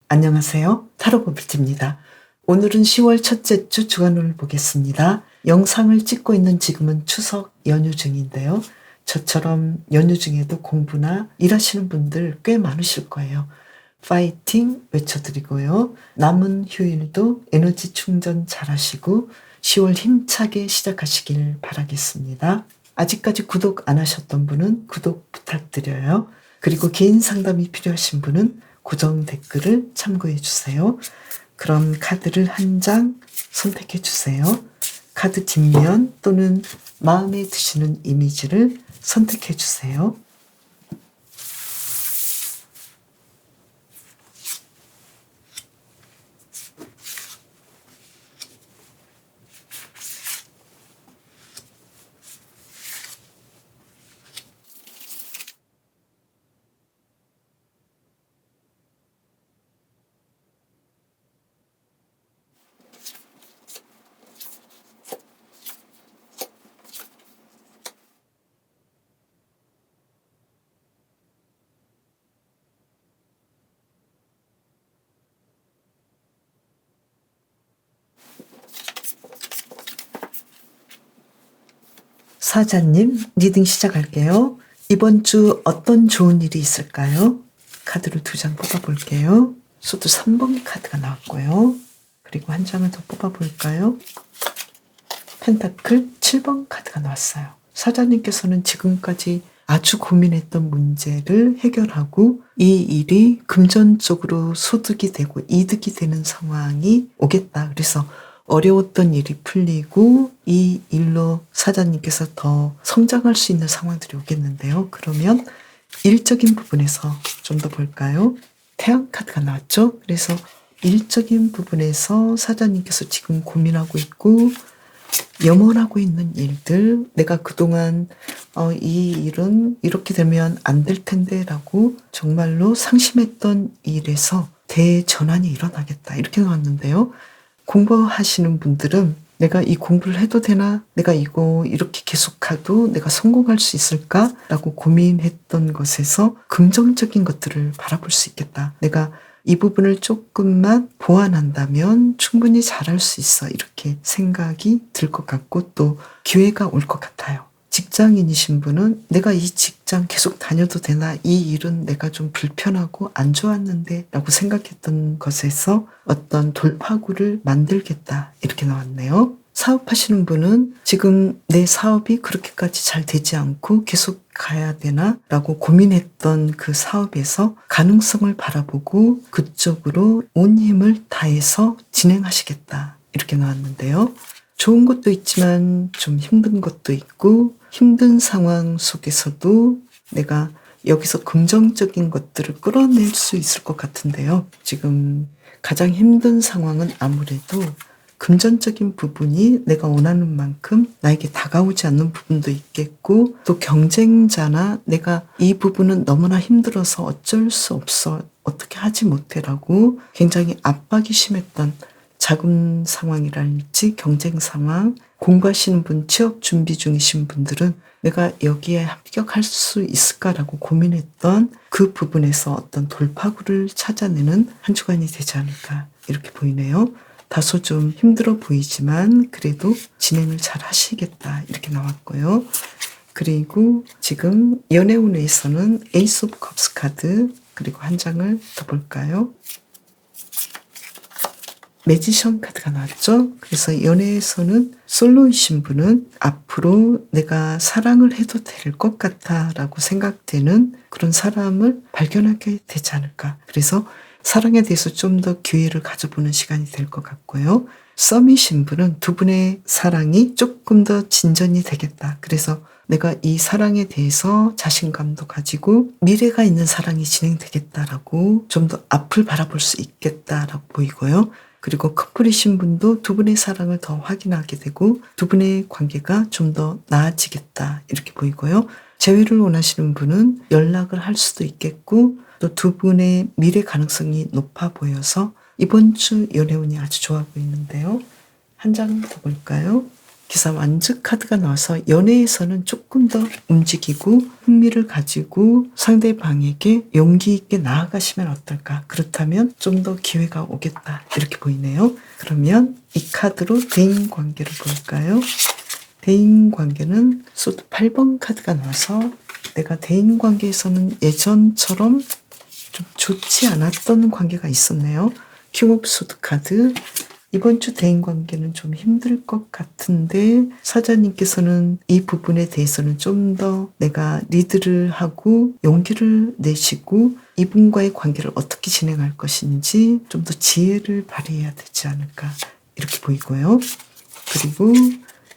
안녕하세요. 타로고비트입니다. 오늘은 10월 첫째 주 주간운을 보겠습니다. 영상을 찍고 있는 지금은 추석 연휴 중인데요. 저처럼 연휴 중에도 공부나 일하시는 분들 꽤 많으실 거예요. 파이팅 외쳐드리고요. 남은 휴일도 에너지 충전 잘 하시고 10월 힘차게 시작하시길 바라겠습니다. 아직까지 구독 안 하셨던 분은 구독 부탁드려요. 그리고 개인 상담이 필요하신 분은 고정 댓글을 참고해 주세요. 그럼 카드를 한 장 선택해 주세요. 카드 뒷면 또는 마음에 드시는 이미지를 선택해 주세요. 사자님, 리딩 시작할게요. 이번 주 어떤 좋은 일이 있을까요? 카드를 2장 뽑아볼게요. 수도 3번 카드가 나왔고요. 그리고 한 장을 더 뽑아볼까요? 펜타클 7번 카드가 나왔어요. 사자님께서는 지금까지 아주 고민했던 문제를 해결하고 이 일이 금전적으로 소득이 되고 이득이 되는 상황이 오겠다. 그래서 어려웠던 일이 풀리고 이 일로 사자님께서 더 성장할 수 있는 상황들이 오겠는데요. 그러면 일적인 부분에서 좀 더 볼까요? 태양 카드가 나왔죠? 그래서 일적인 부분에서 사자님께서 지금 고민하고 있고 염원하고 있는 일들, 내가 그동안 이 일은 이렇게 되면 안 될 텐데 라고 정말로 상심했던 일에서 대전환이 일어나겠다 이렇게 나왔는데요. 공부하시는 분들은 내가 이 공부를 해도 되나? 내가 이거 이렇게 계속해도 내가 성공할 수 있을까? 라고 고민했던 것에서 긍정적인 것들을 바라볼 수 있겠다. 내가 이 부분을 조금만 보완한다면 충분히 잘할 수 있어. 이렇게 생각이 들 것 같고 또 기회가 올 것 같아요. 직장인이신 분은 내가 이 직장 계속 다녀도 되나? 이 일은 내가 좀 불편하고 안 좋았는데 라고 생각했던 것에서 어떤 돌파구를 만들겠다. 이렇게 나왔네요. 사업하시는 분은 지금 내 사업이 그렇게까지 잘 되지 않고 계속 가야 되나? 라고 고민했던 그 사업에서 가능성을 바라보고 그쪽으로 온 힘을 다해서 진행하시겠다. 이렇게 나왔는데요. 좋은 것도 있지만 좀 힘든 것도 있고 힘든 상황 속에서도 내가 여기서 긍정적인 것들을 끌어낼 수 있을 것 같은데요. 지금 가장 힘든 상황은 아무래도 금전적인 부분이 내가 원하는 만큼 나에게 다가오지 않는 부분도 있겠고 또 경쟁자나 내가 이 부분은 너무나 힘들어서 어쩔 수 없어 어떻게 하지 못해라고 굉장히 압박이 심했던 자금 상황이랄지 경쟁 상황, 공부하시는 분, 취업 준비 중이신 분들은 내가 여기에 합격할 수 있을까라고 고민했던 그 부분에서 어떤 돌파구를 찾아내는 한 주간이 되지 않을까 이렇게 보이네요. 다소 좀 힘들어 보이지만 그래도 진행을 잘 하시겠다 이렇게 나왔고요. 그리고 지금 연애운에서는 에이스 오브 컵스 카드 그리고 한 장을 더 볼까요? 매지션 카드가 나왔죠. 그래서 연애에서는 솔로이신 분은 앞으로 내가 사랑을 해도 될 것 같아 라고 생각되는 그런 사람을 발견하게 되지 않을까. 그래서 사랑에 대해서 좀 더 기회를 가져보는 시간이 될 것 같고요. 썸이신 분은 두 분의 사랑이 조금 더 진전이 되겠다. 그래서 내가 이 사랑에 대해서 자신감도 가지고 미래가 있는 사랑이 진행되겠다라고 좀 더 앞을 바라볼 수 있겠다라고 보이고요. 그리고 커플이신 분도 두 분의 사랑을 더 확인하게 되고 두 분의 관계가 좀 더 나아지겠다 이렇게 보이고요. 재회를 원하시는 분은 연락을 할 수도 있겠고 또 두 분의 미래 가능성이 높아 보여서 이번 주 연애운이 아주 좋아 보이는데요. 한 장 더 볼까요? 기사 완즈 카드가 나와서 연애에서는 조금 더 움직이고 흥미를 가지고 상대방에게 용기 있게 나아가시면 어떨까. 그렇다면 좀 더 기회가 오겠다. 이렇게 보이네요. 그러면 이 카드로 대인관계를 볼까요? 대인관계는 소드 8번 카드가 나와서 내가 대인관계에서는 예전처럼 좀 좋지 않았던 관계가 있었네요. 킹 오브 소드 카드. 이번 주 대인관계는 좀 힘들 것 같은데 사자님께서는 이 부분에 대해서는 좀 더 내가 리드를 하고 용기를 내시고 이분과의 관계를 어떻게 진행할 것인지 좀 더 지혜를 발휘해야 되지 않을까 이렇게 보이고요. 그리고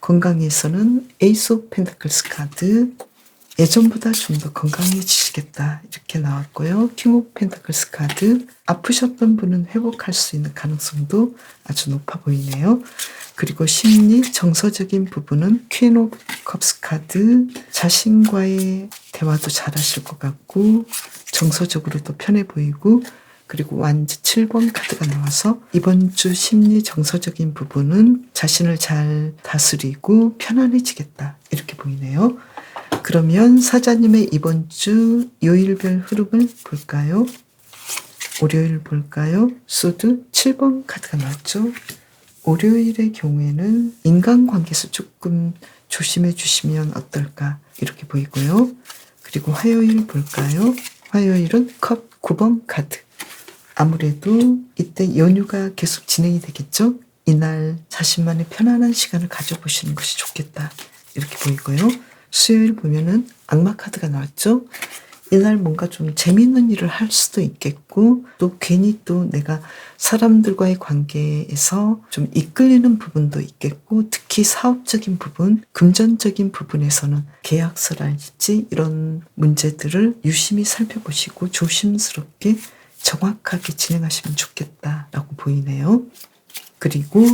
건강에서는 에이스 오브 펜타클스 카드. 예전보다 좀 더 건강해지시겠다 이렇게 나왔고요. 킹 오브 펜타클스 카드. 아프셨던 분은 회복할 수 있는 가능성도 아주 높아 보이네요. 그리고 심리 정서적인 부분은 퀸 오브 컵스 카드. 자신과의 대화도 잘하실 것 같고 정서적으로도 편해 보이고 그리고 완즈 7번 카드가 나와서 이번 주 심리 정서적인 부분은 자신을 잘 다스리고 편안해지겠다 이렇게 보이네요. 그러면 사자님의 이번 주 요일별 흐름을 볼까요? 월요일 볼까요? 소드 7번 카드가 나왔죠. 월요일의 경우에는 인간관계에서 조금 조심해 주시면 어떨까 이렇게 보이고요. 그리고 화요일 볼까요? 화요일은 컵 9번 카드. 아무래도 이때 연휴가 계속 진행이 되겠죠. 이날 자신만의 편안한 시간을 가져보시는 것이 좋겠다 이렇게 보이고요. 수요일 보면은 악마 카드가 나왔죠. 이날 뭔가 좀 재미있는 일을 할 수도 있겠고 또 괜히 또 내가 사람들과의 관계에서 좀 이끌리는 부분도 있겠고 특히 사업적인 부분, 금전적인 부분에서는 계약서랄지 이런 문제들을 유심히 살펴보시고 조심스럽게 정확하게 진행하시면 좋겠다라고 보이네요. 그리고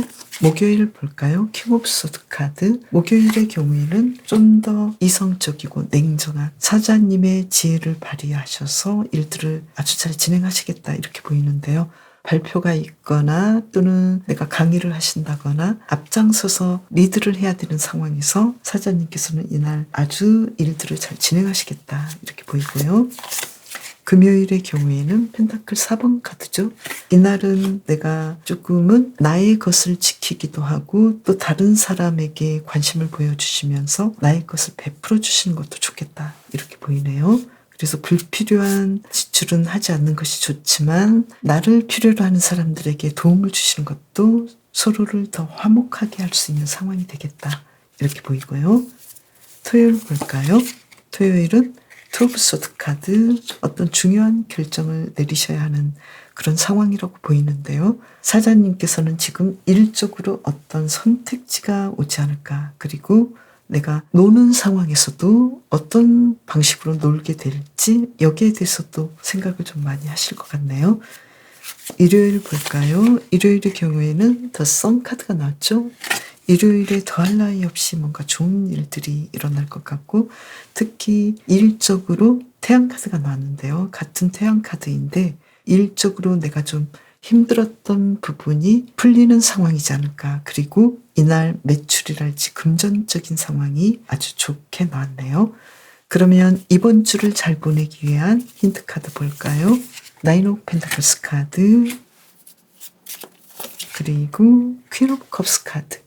목요일 볼까요? 킹 오브 소드 카드. 목요일의 경우에는 좀 더 이성적이고 냉정한 사자님의 지혜를 발휘하셔서 일들을 아주 잘 진행하시겠다 이렇게 보이는데요. 발표가 있거나 또는 내가 강의를 하신다거나 앞장서서 리드를 해야 되는 상황에서 사자님께서는 이날 아주 일들을 잘 진행하시겠다 이렇게 보이고요. 금요일의 경우에는 펜타클 4번 카드죠. 이날은 내가 조금은 나의 것을 지키기도 하고 또 다른 사람에게 관심을 보여주시면서 나의 것을 베풀어 주시는 것도 좋겠다 이렇게 보이네요. 그래서 불필요한 지출은 하지 않는 것이 좋지만 나를 필요로 하는 사람들에게 도움을 주시는 것도 서로를 더 화목하게 할 수 있는 상황이 되겠다 이렇게 보이고요. 토요일 볼까요? 토요일은 투 오브 소드 카드. 어떤 중요한 결정을 내리셔야 하는 그런 상황이라고 보이는데요. 사자님께서는 지금 일적으로 어떤 선택지가 오지 않을까. 그리고 내가 노는 상황에서도 어떤 방식으로 놀게 될지 여기에 대해서도 생각을 좀 많이 하실 것 같네요. 일요일 볼까요? 일요일의 경우에는 더 선 카드가 나왔죠. 일요일에 더할 나위 없이 뭔가 좋은 일들이 일어날 것 같고 특히 일적으로 태양 카드가 나왔는데요. 같은 태양 카드인데 일적으로 내가 좀 힘들었던 부분이 풀리는 상황이지 않을까. 그리고 이날 매출이랄지 금전적인 상황이 아주 좋게 나왔네요. 그러면 이번 주를 잘 보내기 위한 힌트 카드 볼까요? 나인 오브 펜타클스 카드 그리고 퀸 오브 컵스 카드.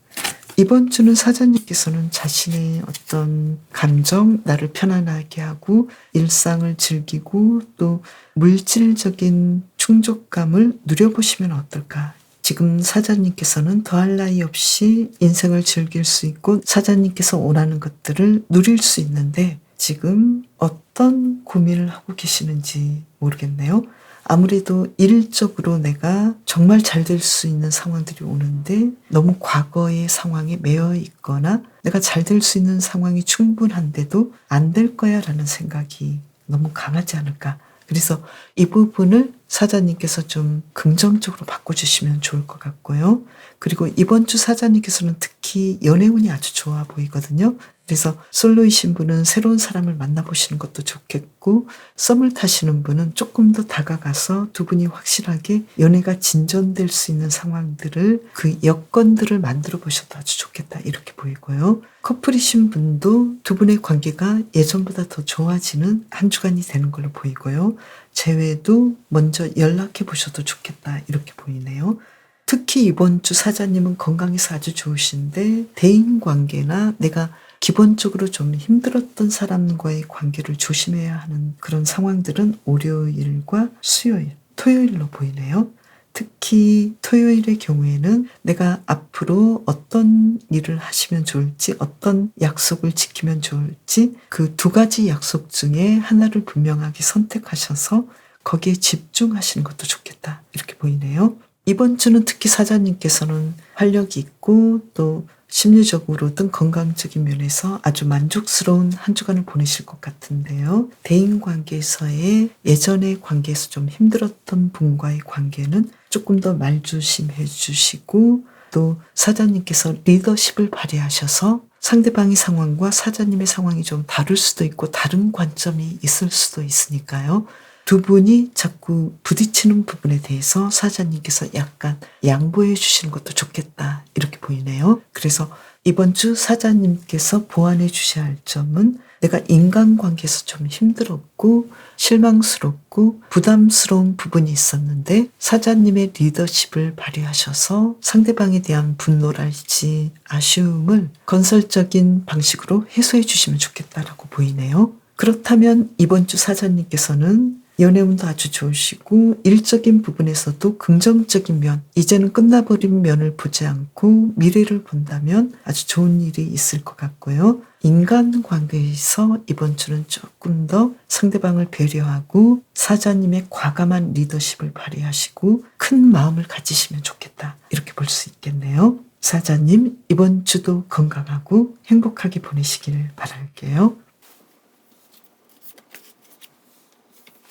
이번 주는 사자님께서는 자신의 어떤 감정, 나를 편안하게 하고 일상을 즐기고 또 물질적인 충족감을 누려보시면 어떨까. 지금 사자님께서는 더할 나위 없이 인생을 즐길 수 있고 사자님께서 원하는 것들을 누릴 수 있는데 지금 어떤 고민을 하고 계시는지 모르겠네요. 아무래도 일적으로 내가 정말 잘 될 수 있는 상황들이 오는데 너무 과거의 상황에 매여 있거나 내가 잘 될 수 있는 상황이 충분한데도 안 될 거야 라는 생각이 너무 강하지 않을까. 그래서 이 부분을 사자님께서 좀 긍정적으로 바꿔주시면 좋을 것 같고요. 그리고 이번 주 사자님께서는 특히 연애운이 아주 좋아 보이거든요. 그래서 솔로이신 분은 새로운 사람을 만나보시는 것도 좋겠고, 썸을 타시는 분은 조금 더 다가가서 두 분이 확실하게 연애가 진전될 수 있는 상황들을, 그 여건들을 만들어 보셔도 아주 좋겠다 이렇게 보이고요. 커플이신 분도 두 분의 관계가 예전보다 더 좋아지는 한 주간이 되는 걸로 보이고요. 재회도 먼저 연락해 보셔도 좋겠다 이렇게 보이네요. 특히 이번 주 사자님은 건강에서 아주 좋으신데, 대인관계나 내가 기본적으로 좀 힘들었던 사람과의 관계를 조심해야 하는 그런 상황들은 월요일과 수요일, 토요일로 보이네요. 특히 토요일의 경우에는 내가 앞으로 어떤 일을 하시면 좋을지, 어떤 약속을 지키면 좋을지, 그 두 가지 약속 중에 하나를 분명하게 선택하셔서 거기에 집중하시는 것도 좋겠다 이렇게 보이네요. 이번 주는 특히 사자님께서는 활력이 있고 또 심리적으로든 건강적인 면에서 아주 만족스러운 한 주간을 보내실 것 같은데요. 대인관계에서의 예전의 관계에서 좀 힘들었던 분과의 관계는 조금 더 말조심해 주시고, 또 사자님께서 리더십을 발휘하셔서 상대방의 상황과 사자님의 상황이 좀 다를 수도 있고 다른 관점이 있을 수도 있으니까요. 두 분이 자꾸 부딪히는 부분에 대해서 사자님께서 약간 양보해 주시는 것도 좋겠다 이렇게 보이네요. 그래서 이번 주 사자님께서 보완해 주셔야 할 점은, 내가 인간관계에서 좀 힘들었고 실망스럽고 부담스러운 부분이 있었는데 사자님의 리더십을 발휘하셔서 상대방에 대한 분노랄지 아쉬움을 건설적인 방식으로 해소해 주시면 좋겠다라고 보이네요. 그렇다면 이번 주 사자님께서는 연애운도 아주 좋으시고 일적인 부분에서도 긍정적인 면, 이제는 끝나버린 면을 보지 않고 미래를 본다면 아주 좋은 일이 있을 것 같고요. 인간관계에서 이번 주는 조금 더 상대방을 배려하고 사자님의 과감한 리더십을 발휘하시고 큰 마음을 가지시면 좋겠다 이렇게 볼 수 있겠네요. 사자님, 이번 주도 건강하고 행복하게 보내시길 바랄게요.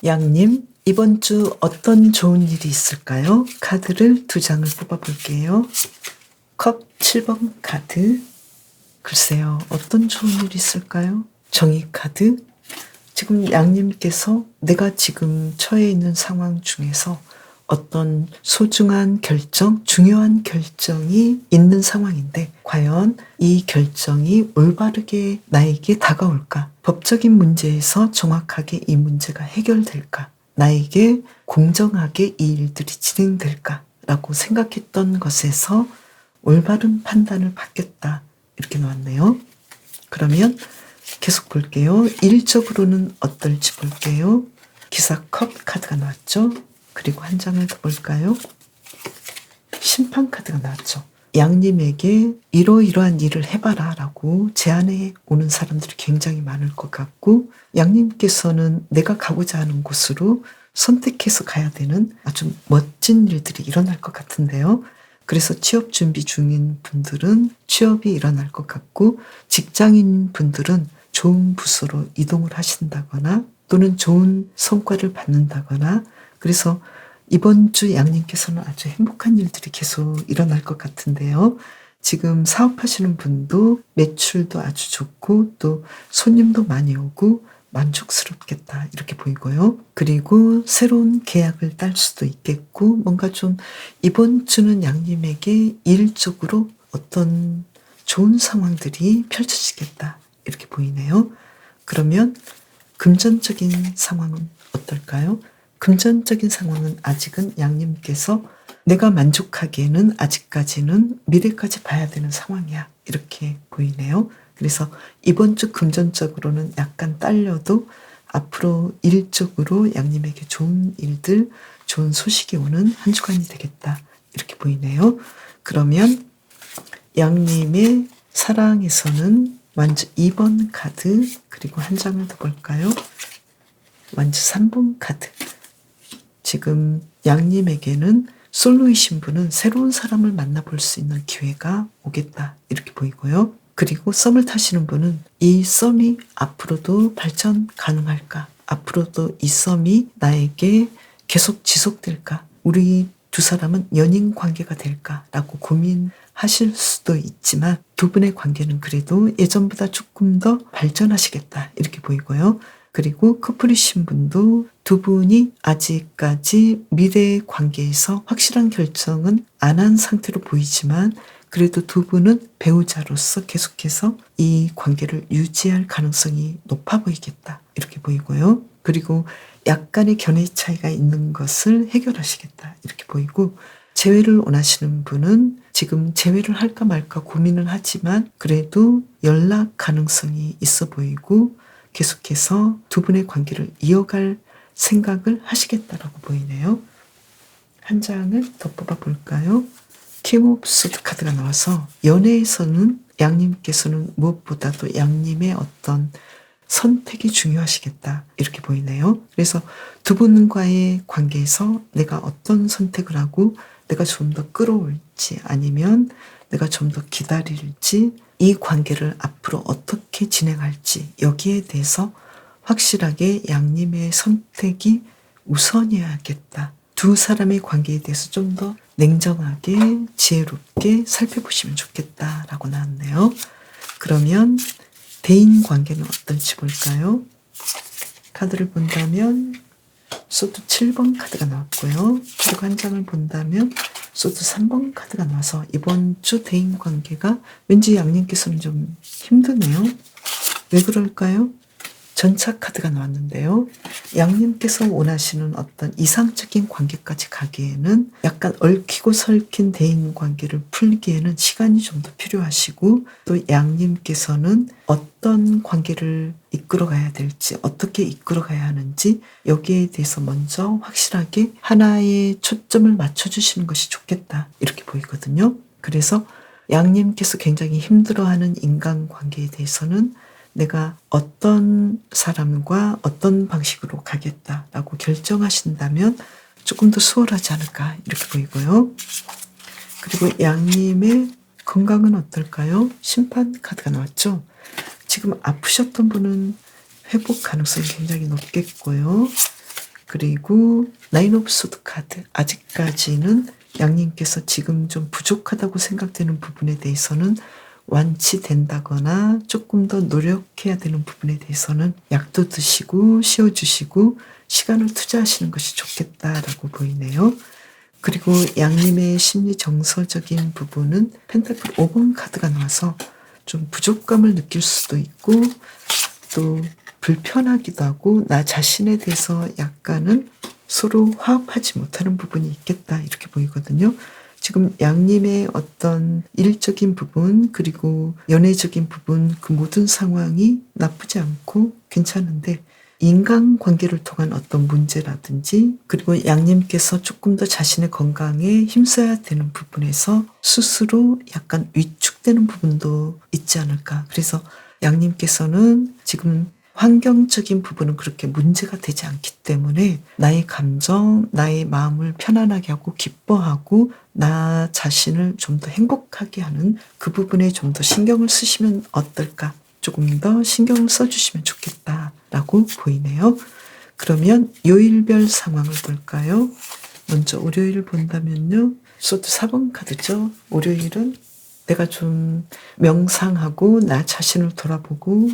양님, 이번 주 어떤 좋은 일이 있을까요? 카드를 2장을 뽑아볼게요. 컵 7번 카드. 글쎄요, 어떤 좋은 일이 있을까요? 정의 카드. 지금 양님께서 내가 지금 처해 있는 상황 중에서 어떤 소중한 결정, 중요한 결정이 있는 상황인데 과연 이 결정이 올바르게 나에게 다가올까? 법적인 문제에서 정확하게 이 문제가 해결될까? 나에게 공정하게 이 일들이 진행될까? 라고 생각했던 것에서 올바른 판단을 받겠다. 이렇게 나왔네요. 그러면 계속 볼게요. 일적으로는 어떨지 볼게요. 기사컵 카드가 나왔죠. 그리고 한 장을 더 볼까요? 심판 카드가 나왔죠. 양님에게 이러이러한 일을 해봐라 라고 제안해 오는 사람들이 굉장히 많을 것 같고, 양님께서는 내가 가고자 하는 곳으로 선택해서 가야 되는 아주 멋진 일들이 일어날 것 같은데요. 그래서 취업 준비 중인 분들은 취업이 일어날 것 같고, 직장인 분들은 좋은 부서로 이동을 하신다거나 또는 좋은 성과를 받는다거나, 그래서 이번 주 양님께서는 아주 행복한 일들이 계속 일어날 것 같은데요. 지금 사업하시는 분도 매출도 아주 좋고 또 손님도 많이 오고 만족스럽겠다 이렇게 보이고요. 그리고 새로운 계약을 딸 수도 있겠고, 뭔가 좀 이번 주는 양님에게 일적으로 어떤 좋은 상황들이 펼쳐지겠다 이렇게 보이네요. 그러면 금전적인 상황은 어떨까요? 금전적인 상황은 아직은 양님께서 내가 만족하기에는 아직까지는 미래까지 봐야 되는 상황이야 이렇게 보이네요. 그래서 이번 주 금전적으로는 약간 딸려도 앞으로 일적으로 양님에게 좋은 일들, 좋은 소식이 오는 한 주간이 되겠다 이렇게 보이네요. 그러면 양님의 사랑에서는 완주 2번 카드, 그리고 한 장을 더 볼까요? 완주 3번 카드. 지금 양님에게는 솔로이신 분은 새로운 사람을 만나볼 수 있는 기회가 오겠다 이렇게 보이고요. 그리고 썸을 타시는 분은 이 썸이 앞으로도 발전 가능할까? 앞으로도 이 썸이 나에게 계속 지속될까? 우리 두 사람은 연인 관계가 될까라고 고민하실 수도 있지만 두 분의 관계는 그래도 예전보다 조금 더 발전하시겠다 이렇게 보이고요. 그리고 커플이신 분도 두 분이 아직까지 미래의 관계에서 확실한 결정은 안 한 상태로 보이지만 그래도 두 분은 배우자로서 계속해서 이 관계를 유지할 가능성이 높아 보이겠다 이렇게 보이고요. 그리고 약간의 견해 차이가 있는 것을 해결하시겠다 이렇게 보이고, 재회를 원하시는 분은 지금 재회를 할까 말까 고민을 하지만 그래도 연락 가능성이 있어 보이고 계속해서 두 분의 관계를 이어갈 생각을 하시겠다라고 보이네요. 한 장을 더 뽑아 볼까요? 킹 오브 소드 카드가 나와서 연애에서는 양님께서는 무엇보다도 양님의 어떤 선택이 중요하시겠다 이렇게 보이네요. 그래서 두 분과의 관계에서 내가 어떤 선택을 하고 내가 좀 더 끌어올지 아니면 내가 좀 더 기다릴지, 이 관계를 앞으로 어떻게 진행할지 여기에 대해서 확실하게 양님의 선택이 우선이어야겠다. 두 사람의 관계에 대해서 좀 더 냉정하게 지혜롭게 살펴보시면 좋겠다라고 나왔네요. 그러면 대인 관계는 어떨지 볼까요? 카드를 본다면 소드 7번 카드가 나왔고요. 그리고 한 장을 본다면 소드 3번 카드가 나와서 이번 주 대인 관계가 왠지 양님께서는 좀 힘드네요. 왜 그럴까요? 전차 카드가 나왔는데요. 양님께서 원하시는 어떤 이상적인 관계까지 가기에는 약간 얽히고 설킨 대인 관계를 풀기에는 시간이 좀 더 필요하시고, 또 양님께서는 어떤 관계를 이끌어 가야 될지, 어떻게 이끌어 가야 하는지 여기에 대해서 먼저 확실하게 하나의 초점을 맞춰주시는 것이 좋겠다 이렇게 보이거든요. 그래서 양님께서 굉장히 힘들어하는 인간관계에 대해서는 내가 어떤 사람과 어떤 방식으로 가겠다라고 결정하신다면 조금 더 수월하지 않을까 이렇게 보이고요. 그리고 양님의 건강은 어떨까요? 심판 카드가 나왔죠. 지금 아프셨던 분은 회복 가능성이 굉장히 높겠고요. 그리고 나인 오브 소드 카드, 아직까지는 양님께서 지금 좀 부족하다고 생각되는 부분에 대해서는 완치된다거나 조금 더 노력해야 되는 부분에 대해서는 약도 드시고 쉬어주시고 시간을 투자하시는 것이 좋겠다라고 보이네요. 그리고 양님의 심리 정서적인 부분은 펜타클 5번 카드가 나와서 좀 부족감을 느낄 수도 있고 또 불편하기도 하고 나 자신에 대해서 약간은 서로 화합하지 못하는 부분이 있겠다 이렇게 보이거든요. 지금 양님의 어떤 일적인 부분 그리고 연애적인 부분 그 모든 상황이 나쁘지 않고 괜찮은데 인간관계를 통한 어떤 문제라든지 그리고 양님께서 조금 더 자신의 건강에 힘써야 되는 부분에서 스스로 약간 위축되는 부분도 있지 않을까. 그래서 양님께서는 지금 환경적인 부분은 그렇게 문제가 되지 않기 때문에 나의 감정, 나의 마음을 편안하게 하고 기뻐하고 나 자신을 좀 더 행복하게 하는 그 부분에 좀 더 신경을 쓰시면 어떨까? 조금 더 신경을 써주시면 좋겠다라고 보이네요. 그러면 요일별 상황을 볼까요? 먼저 월요일 본다면요. 소드 4번 카드죠. 월요일은 내가 좀 명상하고 나 자신을 돌아보고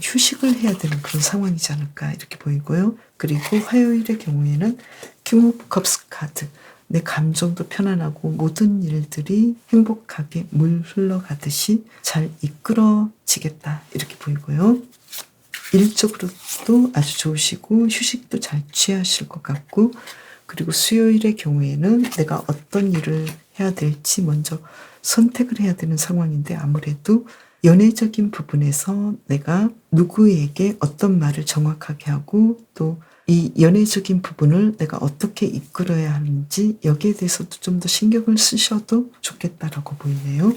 휴식을 해야 되는 그런 상황이지 않을까 이렇게 보이고요. 그리고 화요일의 경우에는 킹 오브 컵스 카드, 내 감정도 편안하고 모든 일들이 행복하게 물 흘러가듯이 잘 이끌어지겠다 이렇게 보이고요. 일적으로도 아주 좋으시고 휴식도 잘 취하실 것 같고, 그리고 수요일의 경우에는 내가 어떤 일을 해야 될지 먼저 선택을 해야 되는 상황인데 아무래도 연애적인 부분에서 내가 누구에게 어떤 말을 정확하게 하고 또 이 연애적인 부분을 내가 어떻게 이끌어야 하는지 여기에 대해서도 좀 더 신경을 쓰셔도 좋겠다라고 보이네요.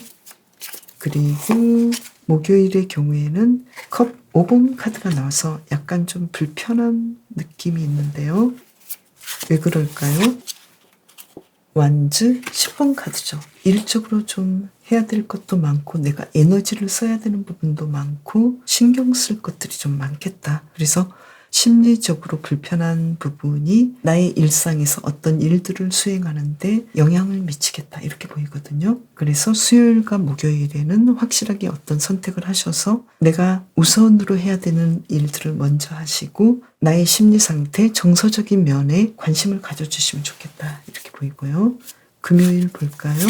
그리고 목요일의 경우에는 컵 5번 카드가 나와서 약간 좀 불편한 느낌이 있는데요. 왜 그럴까요? 완즈 10번 카드죠. 일적으로 좀 해야 될 것도 많고 내가 에너지를 써야 되는 부분도 많고 신경 쓸 것들이 좀 많겠다. 그래서 심리적으로 불편한 부분이 나의 일상에서 어떤 일들을 수행하는데 영향을 미치겠다 이렇게 보이거든요. 그래서 수요일과 목요일에는 확실하게 어떤 선택을 하셔서 내가 우선으로 해야 되는 일들을 먼저 하시고 나의 심리 상태, 정서적인 면에 관심을 가져주시면 좋겠다 이렇게 보이고요. 금요일 볼까요?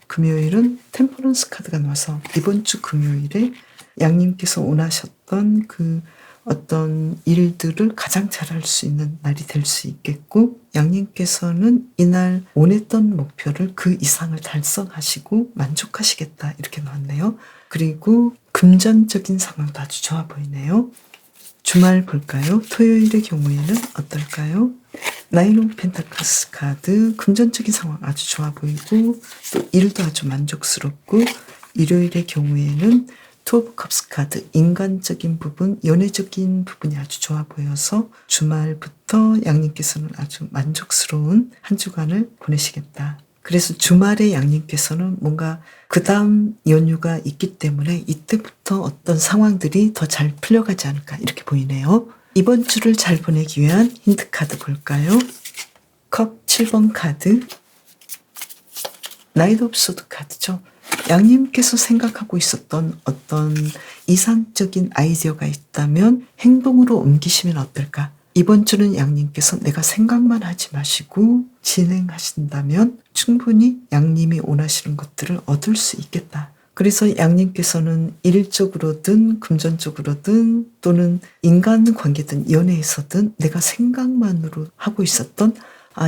금요일은 템퍼런스 카드가 나와서 이번 주 금요일에 양님께서 원하셨던 그 어떤 일들을 가장 잘할 수 있는 날이 될 수 있겠고, 양님께서는 이날 원했던 목표를 그 이상을 달성하시고 만족하시겠다 이렇게 나왔네요. 그리고 금전적인 상황도 아주 좋아 보이네요. 주말 볼까요? 토요일의 경우에는 어떨까요? 나인 오브 펜타클스 카드, 금전적인 상황 아주 좋아 보이고 또 일도 아주 만족스럽고, 일요일의 경우에는 투 오브 컵스 카드, 인간적인 부분, 연애적인 부분이 아주 좋아 보여서 주말부터 양님께서는 아주 만족스러운 한 주간을 보내시겠다. 그래서 주말에 양님께서는 뭔가 그 다음 연휴가 있기 때문에 이때부터 어떤 상황들이 더 잘 풀려가지 않을까 이렇게 보이네요. 이번 주를 잘 보내기 위한 힌트 카드 볼까요? 컵 7번 카드, 나이트 오브 소드 카드죠. 양님께서 생각하고 있었던 어떤 이상적인 아이디어가 있다면 행동으로 옮기시면 어떨까? 이번 주는 양님께서 내가 생각만 하지 마시고 진행하신다면 충분히 양님이 원하시는 것들을 얻을 수 있겠다. 그래서 양님께서는 일적으로든 금전적으로든 또는 인간관계든 연애에서든 내가 생각만으로 하고 있었던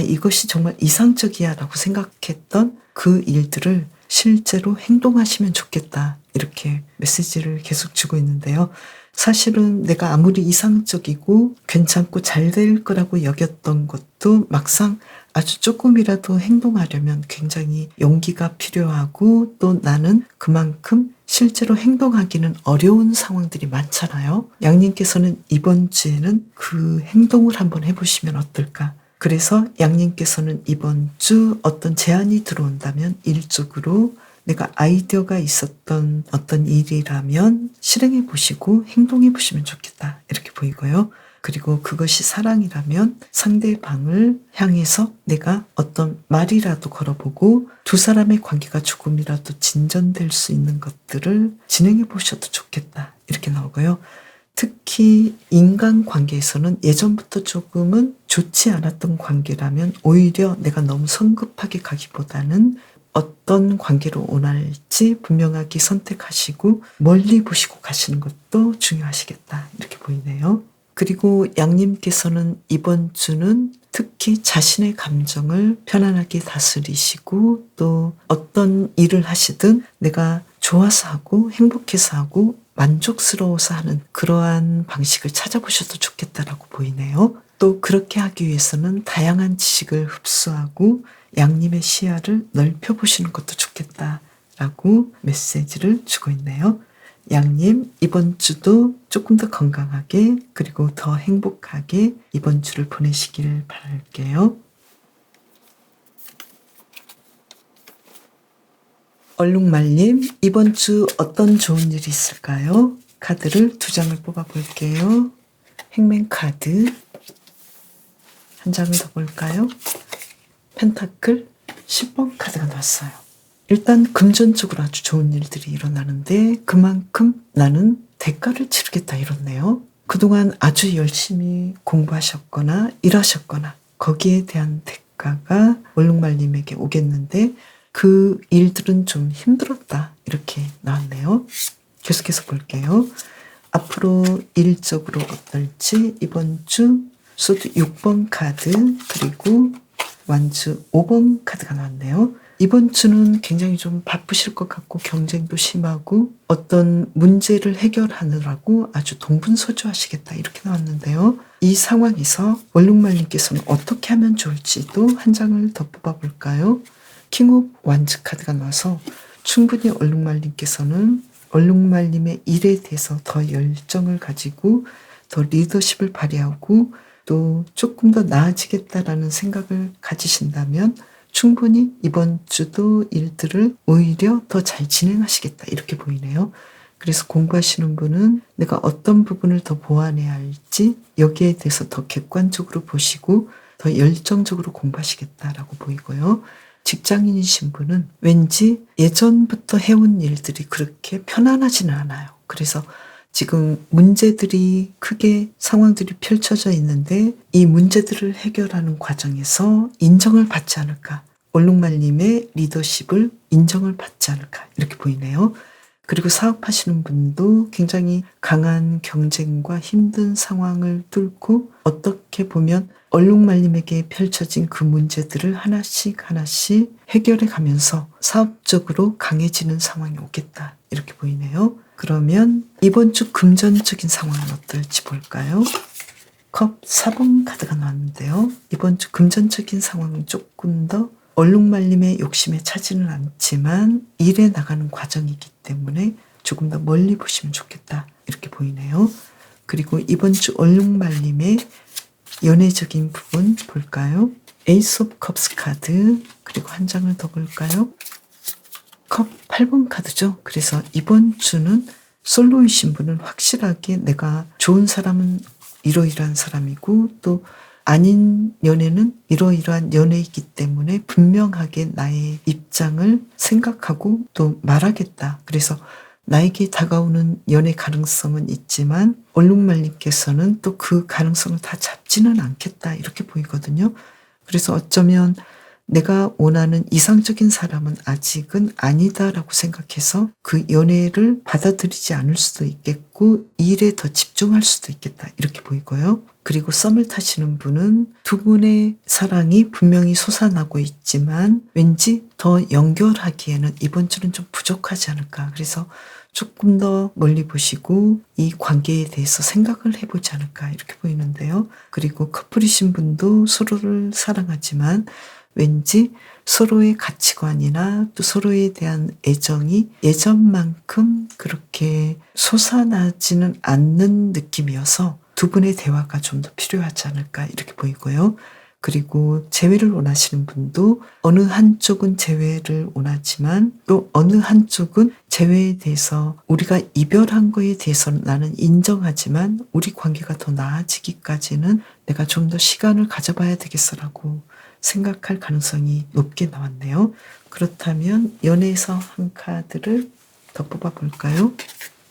이것이 정말 이상적이야 라고 생각했던 그 일들을 실제로 행동하시면 좋겠다 이렇게 메시지를 계속 주고 있는데요. 사실은 내가 아무리 이상적이고 괜찮고 잘 될 거라고 여겼던 것도 막상 아주 조금이라도 행동하려면 굉장히 용기가 필요하고 또 나는 그만큼 실제로 행동하기는 어려운 상황들이 많잖아요. 양님께서는 이번 주에는 그 행동을 한번 해보시면 어떨까? 그래서 양님께서는 이번 주 어떤 제안이 들어온다면 일적으로 내가 아이디어가 있었던 어떤 일이라면 실행해 보시고 행동해 보시면 좋겠다 이렇게 보이고요. 그리고 그것이 사랑이라면 상대방을 향해서 내가 어떤 말이라도 걸어보고 두 사람의 관계가 조금이라도 진전될 수 있는 것들을 진행해 보셔도 좋겠다 이렇게 나오고요. 특히 인간관계에서는 예전부터 조금은 좋지 않았던 관계라면 오히려 내가 너무 성급하게 가기보다는 어떤 관계로 원할지 분명하게 선택하시고 멀리 보시고 가시는 것도 중요하시겠다 이렇게 보이네요. 그리고 양님께서는 이번 주는 특히 자신의 감정을 편안하게 다스리시고 또 어떤 일을 하시든 내가 좋아서 하고 행복해서 하고 만족스러워서 하는 그러한 방식을 찾아보셔도 좋겠다라고 보이네요. 또 그렇게 하기 위해서는 다양한 지식을 흡수하고 양님의 시야를 넓혀보시는 것도 좋겠다라고 메시지를 주고 있네요. 양님, 이번 주도 조금 더 건강하게 그리고 더 행복하게 이번 주를 보내시길 바랄게요. 얼룩말님, 이번 주 어떤 좋은 일이 있을까요? 카드를 2장을 뽑아볼게요. 행맨 카드 한 장을 더 볼까요? 펜타클 10번 카드가 나왔어요. 일단 금전적으로 아주 좋은 일들이 일어나는데 그만큼 나는 대가를 치르겠다 이렇네요. 그동안 아주 열심히 공부하셨거나 일하셨거나 거기에 대한 대가가 얼룩말님에게 오겠는데 그 일들은 좀 힘들었다 이렇게 나왔네요. 계속해서 볼게요. 앞으로 일적으로 어떨지 이번 주 소드 6번 카드 그리고 완주 5번 카드가 나왔네요. 이번 주는 굉장히 좀 바쁘실 것 같고 경쟁도 심하고 어떤 문제를 해결하느라고 아주 동분서주하시겠다 이렇게 나왔는데요. 이 상황에서 얼룩말님께서는 어떻게 하면 좋을지도 한 장을 더 뽑아볼까요? 킹 오브 완즈 카드가 나와서 충분히 얼룩말님께서는 얼룩말님의 일에 대해서 더 열정을 가지고 더 리더십을 발휘하고 또 조금 더 나아지겠다라는 생각을 가지신다면 충분히 이번 주도 일들을 오히려 더 잘 진행하시겠다 이렇게 보이네요. 그래서 공부하시는 분은 내가 어떤 부분을 더 보완해야 할지 여기에 대해서 더 객관적으로 보시고 더 열정적으로 공부하시겠다라고 보이고요. 직장인이신 분은 왠지 예전부터 해온 일들이 그렇게 편안하지는 않아요. 그래서 지금 문제들이 크게 상황들이 펼쳐져 있는데 이 문제들을 해결하는 과정에서 인정을 받지 않을까. 얼룩말림의 리더십을 인정을 받지 않을까. 이렇게 보이네요. 그리고 사업하시는 분도 굉장히 강한 경쟁과 힘든 상황을 뚫고 어떻게 보면 얼룩말림에게 펼쳐진 그 문제들을 하나씩 해결해 가면서 사업적으로 강해지는 상황이 오겠다. 이렇게 보이네요. 그러면 이번 주 금전적인 상황은 어떨지 볼까요? 컵 4번 카드가 나왔는데요. 이번 주 금전적인 상황은 조금 더 얼룩말림의 욕심에 차지는 않지만 일에 나가는 과정이기 때문에 조금 더 멀리 보시면 좋겠다. 이렇게 보이네요. 그리고 이번 주 얼룩말림의 연애적인 부분 볼까요? 에이스 오브 컵스 카드, 그리고 한 장을 더 볼까요? 컵 8번 카드죠. 그래서 이번 주는 솔로이신 분은 확실하게 내가 좋은 사람은 이러이러한 사람이고 또 아닌 연애는 이러이러한 연애이기 때문에 분명하게 나의 입장을 생각하고 또 말하겠다. 그래서 나에게 다가오는 연애 가능성은 있지만 얼룩말님께서는 또 그 가능성을 다 잡지는 않겠다. 이렇게 보이거든요. 그래서 어쩌면 내가 원하는 이상적인 사람은 아직은 아니다라고 생각해서 그 연애를 받아들이지 않을 수도 있겠고 일에 더 집중할 수도 있겠다. 이렇게 보이고요. 그리고 썸을 타시는 분은 두 분의 사랑이 분명히 솟아나고 있지만 왠지 더 연결하기에는 이번 주는 좀 부족하지 않을까. 그래서 조금 더 멀리 보시고 이 관계에 대해서 생각을 해보지 않을까 이렇게 보이는데요. 그리고 커플이신 분도 서로를 사랑하지만 왠지 서로의 가치관이나 또 서로에 대한 애정이 예전만큼 그렇게 솟아나지는 않는 느낌이어서 두 분의 대화가 좀 더 필요하지 않을까 이렇게 보이고요. 그리고 재회를 원하시는 분도 어느 한쪽은 재회를 원하지만 또 어느 한쪽은 재회에 대해서 우리가 이별한 거에 대해서는 나는 인정하지만 우리 관계가 더 나아지기까지는 내가 좀 더 시간을 가져봐야 되겠어라고 생각할 가능성이 높게 나왔네요. 그렇다면 연애에서 한 카드를 더 뽑아볼까요?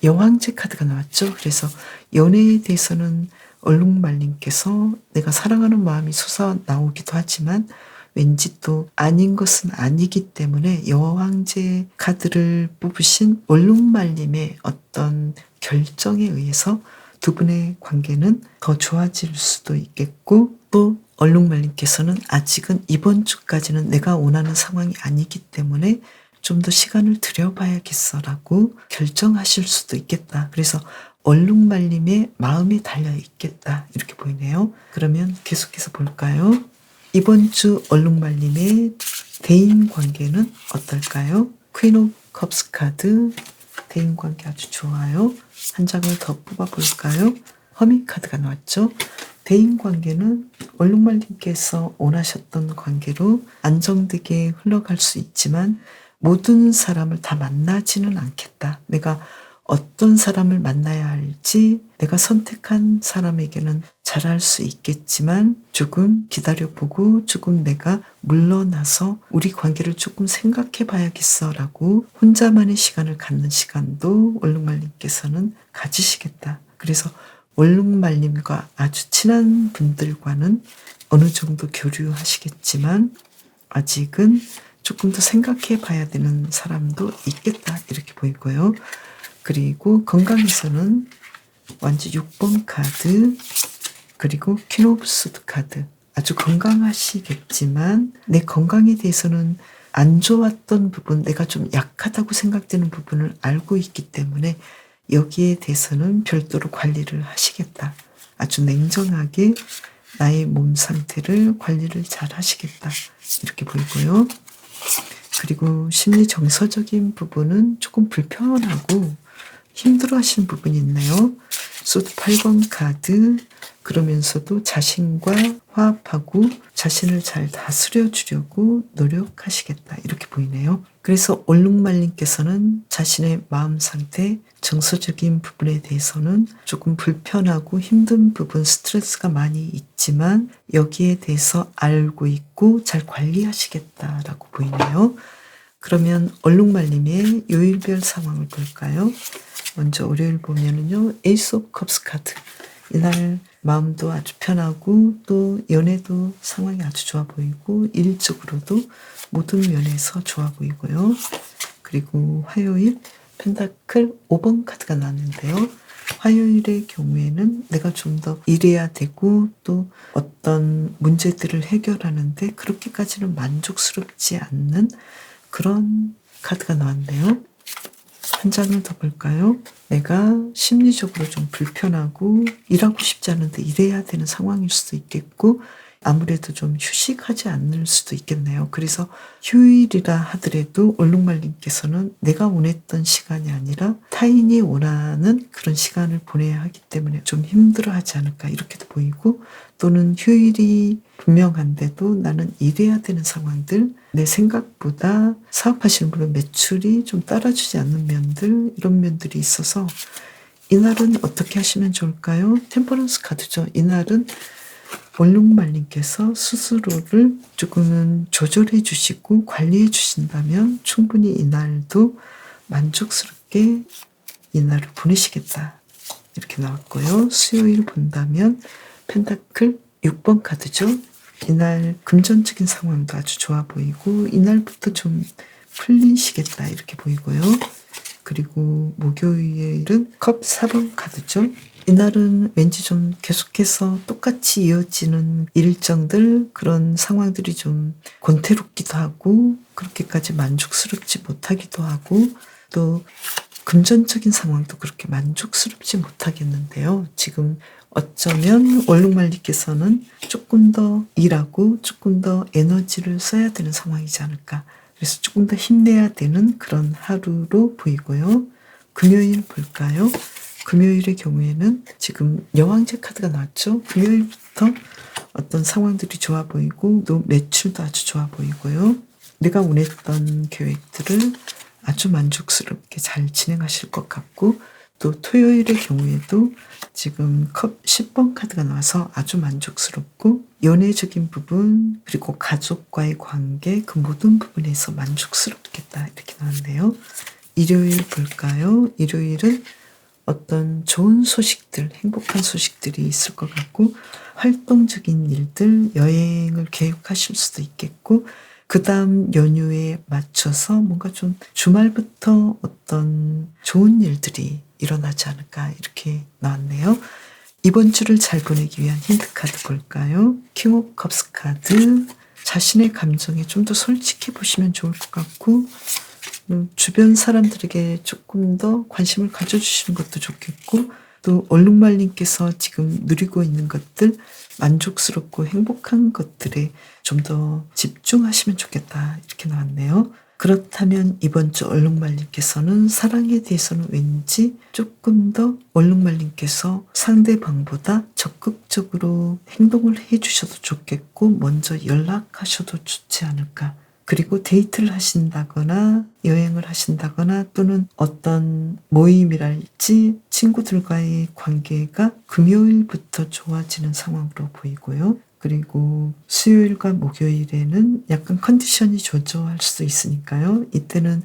여왕제 카드가 나왔죠. 그래서 연애에 대해서는 얼룩말님께서 내가 사랑하는 마음이 솟아나오기도 하지만 왠지 또 아닌 것은 아니기 때문에 여왕제 카드를 뽑으신 얼룩말님의 어떤 결정에 의해서 두 분의 관계는 더 좋아질 수도 있겠고 또 얼룩말님께서는 아직은 이번 주까지는 내가 원하는 상황이 아니기 때문에 좀 더 시간을 들여봐야겠어라고 결정하실 수도 있겠다. 그래서 얼룩말림의 마음이 달려있겠다. 이렇게 보이네요. 그러면 계속해서 볼까요? 이번 주 얼룩말림의 대인관계는 어떨까요? 퀸 오브 컵스 카드, 대인관계 아주 좋아요. 한 장을 더 뽑아볼까요? 허미 카드가 나왔죠. 대인관계는 얼룩말님께서 원하셨던 관계로 안정되게 흘러갈 수 있지만 모든 사람을 다 만나지는 않겠다. 내가 어떤 사람을 만나야 할지 내가 선택한 사람에게는 잘할 수 있겠지만 조금 기다려보고 조금 내가 물러나서 우리 관계를 조금 생각해 봐야겠어라고 혼자만의 시간을 갖는 시간도 얼룩말님께서는 가지시겠다. 그래서 얼룩말님과 아주 친한 분들과는 어느 정도 교류하시겠지만 아직은 조금 더 생각해 봐야 되는 사람도 있겠다 이렇게 보이고요. 그리고 건강에서는 완주 6번 카드 그리고 퀸 오브 소드 카드 아주 건강하시겠지만 내 건강에 대해서는 안 좋았던 부분 내가 좀 약하다고 생각되는 부분을 알고 있기 때문에 여기에 대해서는 별도로 관리를 하시겠다. 아주 냉정하게 나의 몸 상태를 관리를 잘 하시겠다 이렇게 보이고요. 그리고 심리 정서적인 부분은 조금 불편하고 힘들어 하시는 부분이 있네요. 소드 8번 카드, 그러면서도 자신과 화합하고 자신을 잘 다스려 주려고 노력하시겠다 이렇게 보이네요. 그래서 얼룩말님께서는 자신의 마음 상태, 정서적인 부분에 대해서는 조금 불편하고 힘든 부분, 스트레스가 많이 있지만 여기에 대해서 알고 있고 잘 관리하시겠다라고 보이네요. 그러면 얼룩말님의 요일별 상황을 볼까요? 먼저 월요일 보면은요, 에이스 오브 컵스 카드. 이날 마음도 아주 편하고 또 연애도 상황이 아주 좋아 보이고 일적으로도 모든 면에서 좋아 보이고요. 그리고 화요일 펜타클 5번 카드가 나왔는데요. 화요일의 경우에는 내가 좀 더 일해야 되고 또 어떤 문제들을 해결하는데 그렇게까지는 만족스럽지 않는 그런 카드가 나왔네요. 한 장을 더 볼까요? 내가 심리적으로 좀 불편하고 일하고 싶지 않은데 일해야 되는 상황일 수도 있겠고 아무래도 좀 휴식하지 않을 수도 있겠네요. 그래서 휴일이라 하더라도 얼룩말님께서는 내가 원했던 시간이 아니라 타인이 원하는 그런 시간을 보내야 하기 때문에 좀 힘들어하지 않을까 이렇게도 보이고 또는 휴일이 분명한데도 나는 일해야 되는 상황들 내 생각보다 사업하시는 분은 매출이 좀 따라주지 않는 면들 이런 면들이 있어서 이날은 어떻게 하시면 좋을까요? 템퍼런스 카드죠. 이날은 얼룩말님께서 스스로를 조금은 조절해 주시고 관리해 주신다면 충분히 이날도 만족스럽게 이날을 보내시겠다. 이렇게 나왔고요. 수요일 본다면 펜타클 6번 카드죠. 이날 금전적인 상황도 아주 좋아 보이고 이날부터 좀 풀리시겠다 이렇게 보이고요. 그리고 목요일은 컵 4번 카드죠. 이날은 왠지 좀 계속해서 똑같이 이어지는 일정들 그런 상황들이 좀 권태롭기도 하고 그렇게까지 만족스럽지 못하기도 하고 또 금전적인 상황도 그렇게 만족스럽지 못하겠는데요. 지금 어쩌면 얼룩말님께서는 조금 더 일하고 조금 더 에너지를 써야 되는 상황이지 않을까. 그래서 조금 더 힘내야 되는 그런 하루로 보이고요. 금요일 볼까요? 금요일의 경우에는 지금 여왕제 카드가 나왔죠. 금요일부터 어떤 상황들이 좋아 보이고 또 매출도 아주 좋아 보이고요. 내가 원했던 계획들을 아주 만족스럽게 잘 진행하실 것 같고 또 토요일의 경우에도 지금 컵 10번 카드가 나와서 아주 만족스럽고 연애적인 부분 그리고 가족과의 관계 그 모든 부분에서 만족스럽겠다 이렇게 나왔네요. 일요일 볼까요? 일요일은 어떤 좋은 소식들, 행복한 소식들이 있을 것 같고 활동적인 일들, 여행을 계획하실 수도 있겠고 그 다음 연휴에 맞춰서 뭔가 좀 주말부터 어떤 좋은 일들이 일어나지 않을까 이렇게 나왔네요. 이번 주를 잘 보내기 위한 힌트 카드 볼까요? 킹 오브 컵스 카드. 자신의 감정에 좀 더 솔직해 보시면 좋을 것 같고 주변 사람들에게 조금 더 관심을 가져주시는 것도 좋겠고 또 얼룩말님께서 지금 누리고 있는 것들 만족스럽고 행복한 것들에 좀 더 집중하시면 좋겠다 이렇게 나왔네요. 그렇다면 이번 주 얼룩말님께서는 사랑에 대해서는 왠지 조금 더 얼룩말님께서 상대방보다 적극적으로 행동을 해주셔도 좋겠고 먼저 연락하셔도 좋지 않을까. 그리고 데이트를 하신다거나 여행을 하신다거나 또는 어떤 모임이랄지 친구들과의 관계가 금요일부터 좋아지는 상황으로 보이고요. 그리고 수요일과 목요일에는 약간 컨디션이 조절할 수도 있으니까요. 이때는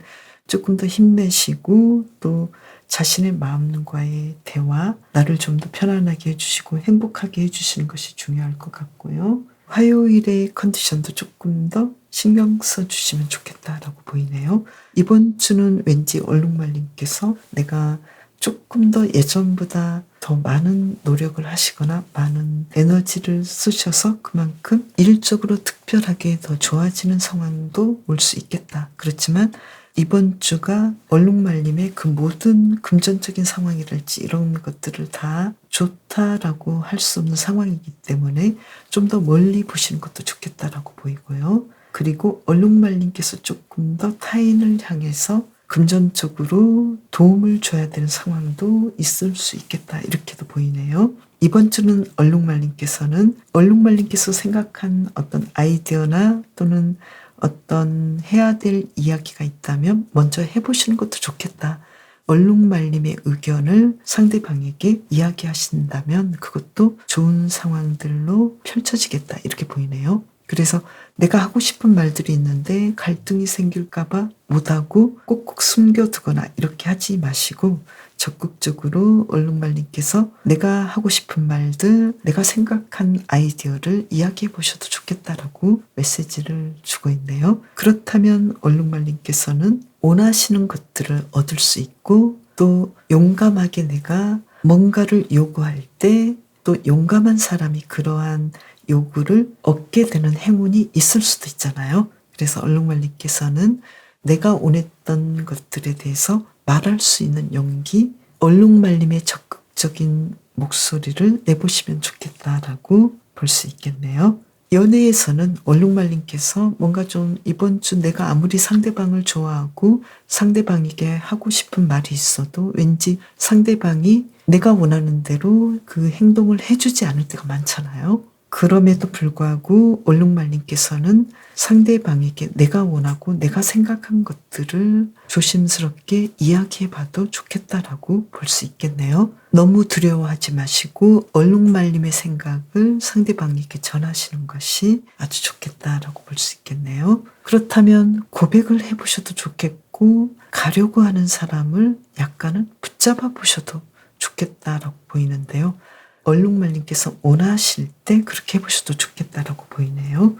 조금 더 힘내시고 또 자신의 마음과의 대화, 나를 좀 더 편안하게 해주시고 행복하게 해주시는 것이 중요할 것 같고요. 화요일의 컨디션도 조금 더 신경 써주시면 좋겠다라고 보이네요. 이번 주는 왠지 얼룩말님께서 내가 조금 더 예전보다 더 많은 노력을 하시거나 많은 에너지를 쓰셔서 그만큼 일적으로 특별하게 더 좋아지는 상황도 올 수 있겠다. 그렇지만 이번 주가 얼룩말님의 그 모든 금전적인 상황이랄지 이런 것들을 다 좋다라고 할 수 없는 상황이기 때문에 좀 더 멀리 보시는 것도 좋겠다라고 보이고요. 그리고 얼룩말님께서 조금 더 타인을 향해서 금전적으로 도움을 줘야 되는 상황도 있을 수 있겠다 이렇게도 보이네요. 이번 주는 얼룩말님께서 생각한 어떤 아이디어나 또는 어떤 해야 될 이야기가 있다면 먼저 해보시는 것도 좋겠다. 얼룩말님의 의견을 상대방에게 이야기하신다면 그것도 좋은 상황들로 펼쳐지겠다. 이렇게 보이네요. 그래서 내가 하고 싶은 말들이 있는데 갈등이 생길까봐 못하고 꼭꼭 숨겨두거나 이렇게 하지 마시고 적극적으로 얼룩말님께서 내가 하고 싶은 말들, 내가 생각한 아이디어를 이야기해 보셔도 좋겠다라고 메시지를 주고 있네요. 그렇다면 얼룩말님께서는 원하시는 것들을 얻을 수 있고 또 용감하게 내가 뭔가를 요구할 때 또 용감한 사람이 그러한 요구를 얻게 되는 행운이 있을 수도 있잖아요. 그래서 얼룩말님께서는 내가 원했던 것들에 대해서 말할 수 있는 용기, 얼룩말님의 적극적인 목소리를 내보시면 좋겠다라고 볼 수 있겠네요. 연애에서는 얼룩말님께서 뭔가 좀 이번 주 내가 아무리 상대방을 좋아하고 상대방에게 하고 싶은 말이 있어도 왠지 상대방이 내가 원하는 대로 그 행동을 해주지 않을 때가 많잖아요. 그럼에도 불구하고 얼룩말님께서는 상대방에게 내가 원하고 내가 생각한 것들을 조심스럽게 이야기해봐도 좋겠다라고 볼 수 있겠네요. 너무 두려워하지 마시고 얼룩말님의 생각을 상대방에게 전하시는 것이 아주 좋겠다라고 볼 수 있겠네요. 그렇다면 고백을 해보셔도 좋겠고 가려고 하는 사람을 약간은 붙잡아 보셔도 좋겠다라고 보이는데요. 얼룩말님께서 원하실 때 그렇게 해보셔도 좋겠다라고 보이네요.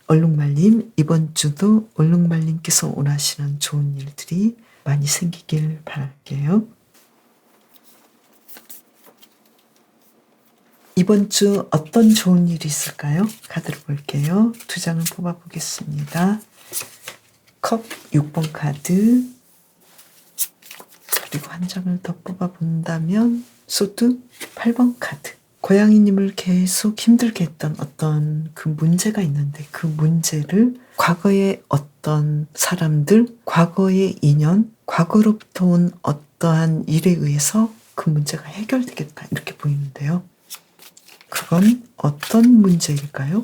얼룩말님, 이번 주도 얼룩말님께서 원하시는 좋은 일들이 많이 생기길 바랄게요. 이번 주 어떤 좋은 일이 있을까요? 카드를 볼게요. 2장을 뽑아보겠습니다. 컵 6번 카드, 그리고 한 장을 더 뽑아본다면 소드 8번 카드. 고양이님을 계속 힘들게 했던 어떤 그 문제가 있는데 그 문제를 과거의 어떤 사람들, 과거의 인연, 과거로부터 온 어떠한 일에 의해서 그 문제가 해결되겠다 이렇게 보이는데요. 그건 어떤 문제일까요?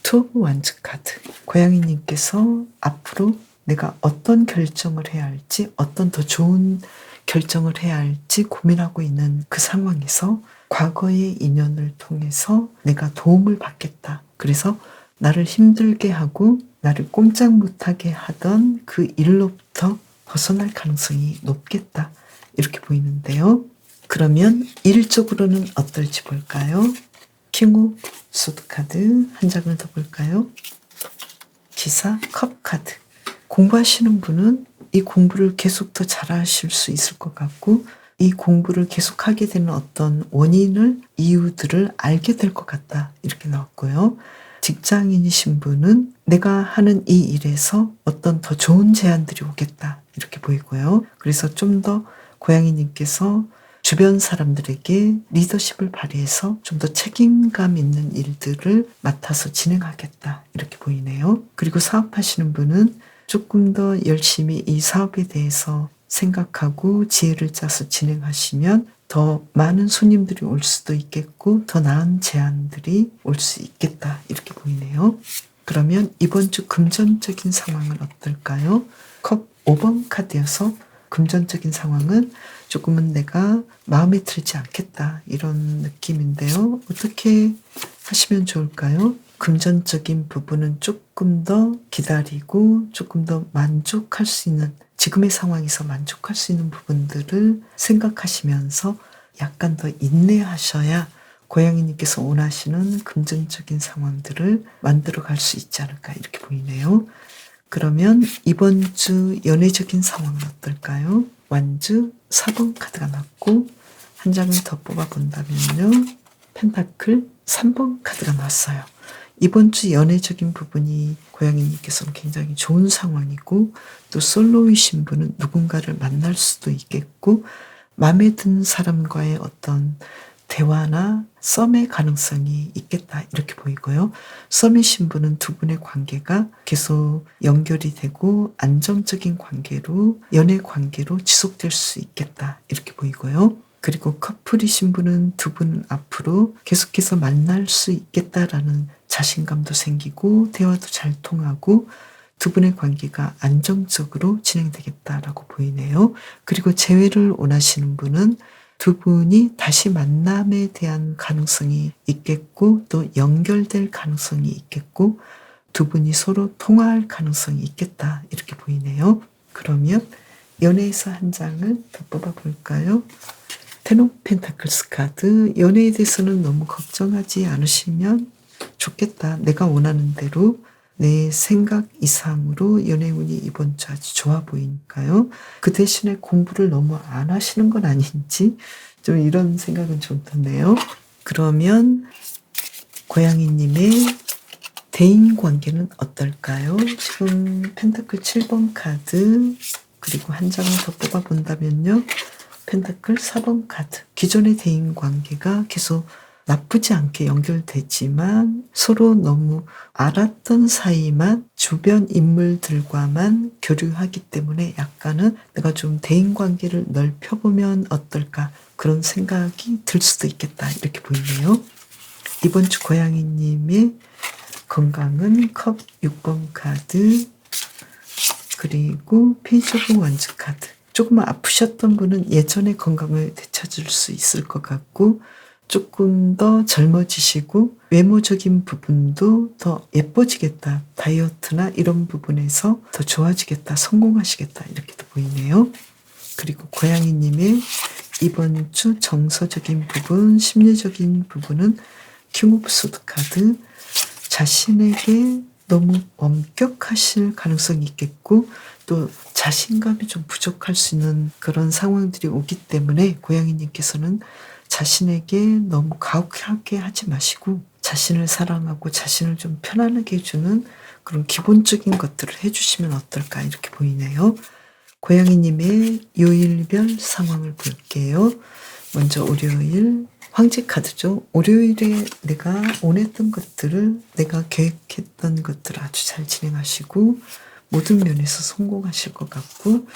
투 오브 완즈 카드. 고양이님께서 앞으로 내가 어떤 결정을 해야 할지, 어떤 더 좋은 결정을 해야 할지 고민하고 있는 그 상황에서 과거의 인연을 통해서 내가 도움을 받겠다. 그래서 나를 힘들게 하고 나를 꼼짝 못하게 하던 그 일로부터 벗어날 가능성이 높겠다. 이렇게 보이는데요. 그러면 일적으로는 어떨지 볼까요? 킹 오브 소드 카드 한 장을 더 볼까요? 기사 컵 카드. 공부하시는 분은 이 공부를 계속 더 잘하실 수 있을 것 같고 이 공부를 계속하게 되는 어떤 원인을, 이유들을 알게 될 것 같다. 이렇게 나왔고요. 직장인이신 분은 내가 하는 이 일에서 어떤 더 좋은 제안들이 오겠다. 이렇게 보이고요. 그래서 좀 더 고양이님께서 주변 사람들에게 리더십을 발휘해서 좀 더 책임감 있는 일들을 맡아서 진행하겠다. 이렇게 보이네요. 그리고 사업하시는 분은 조금 더 열심히 이 사업에 대해서 생각하고 지혜를 짜서 진행하시면 더 많은 손님들이 올 수도 있겠고 더 나은 제안들이 올 수 있겠다. 이렇게 보이네요. 그러면 이번 주 금전적인 상황은 어떨까요? 컵 5번 카드여서 금전적인 상황은 조금은 내가 마음에 들지 않겠다 이런 느낌인데요. 어떻게 하시면 좋을까요? 금전적인 부분은 조금 더 기다리고 조금 더 만족할 수 있는 지금의 상황에서 만족할 수 있는 부분들을 생각하시면서 약간 더 인내하셔야 고양이님께서 원하시는 금전적인 상황들을 만들어 갈 수 있지 않을까 이렇게 보이네요. 그러면 이번 주 연애적인 상황은 어떨까요? 완주 4번 카드가 나왔고 한 장을 더 뽑아본다면요. 펜타클 3번 카드가 나왔어요. 이번 주 연애적인 부분이 고양이님께서는 굉장히 좋은 상황이고 또 솔로이신 분은 누군가를 만날 수도 있겠고 마음에 든 사람과의 어떤 대화나 썸의 가능성이 있겠다 이렇게 보이고요. 썸이신 분은 두 분의 관계가 계속 연결이 되고 안정적인 관계로 연애 관계로 지속될 수 있겠다 이렇게 보이고요. 그리고 커플이신 분은 두 분 앞으로 계속해서 만날 수 있겠다라는 자신감도 생기고 대화도 잘 통하고 두 분의 관계가 안정적으로 진행되겠다라고 보이네요. 그리고 재회를 원하시는 분은 두 분이 다시 만남에 대한 가능성이 있겠고 또 연결될 가능성이 있겠고 두 분이 서로 통화할 가능성이 있겠다 이렇게 보이네요. 그러면 연애에서 한 장을 더 뽑아볼까요? 텐 오브 펜타클스 카드. 연애에 대해서는 너무 걱정하지 않으시면 좋겠다. 내가 원하는 대로 내 생각 이상으로 연애운이 이번 주 아주 좋아 보이니까요. 그 대신에 공부를 너무 안 하시는 건 아닌지 좀 이런 생각은 좀 드네요. 그러면 고양이님의 대인관계는 어떨까요? 지금 펜타클 7번 카드 그리고 한 장을 더 뽑아본다면요. 펜타클 4번 카드. 기존의 대인관계가 계속 나쁘지 않게 연결되지만 서로 너무 알았던 사이만 주변 인물들과만 교류하기 때문에 약간은 내가 좀 대인관계를 넓혀보면 어떨까 그런 생각이 들 수도 있겠다 이렇게 보이네요. 이번 주 고양이님의 건강은 컵 6번 카드 그리고 페이지 오브 원즈 카드. 조금 아프셨던 분은 예전의 건강을 되찾을 수 있을 것 같고 조금 더 젊어지시고 외모적인 부분도 더 예뻐지겠다. 다이어트나 이런 부분에서 더 좋아지겠다. 성공하시겠다. 이렇게도 보이네요. 그리고 고양이님의 이번 주 정서적인 부분, 심리적인 부분은 킹 오브 소드 카드. 자신에게 너무 엄격하실 가능성이 있겠고 또 자신감이 좀 부족할 수 있는 그런 상황들이 오기 때문에 고양이님께서는 자신에게 너무 가혹하게 하지 마시고 자신을 사랑하고 자신을 좀 편안하게 해주는 그런 기본적인 것들을 해주시면 어떨까 이렇게 보이네요. 고양이님의 요일별 상황을 볼게요. 먼저 월요일 황제 카드죠. 월요일에 내가 원했던 것들을 내가 계획했던 것들을 아주 잘 진행하시고 모든 면에서 성공하실 것 같고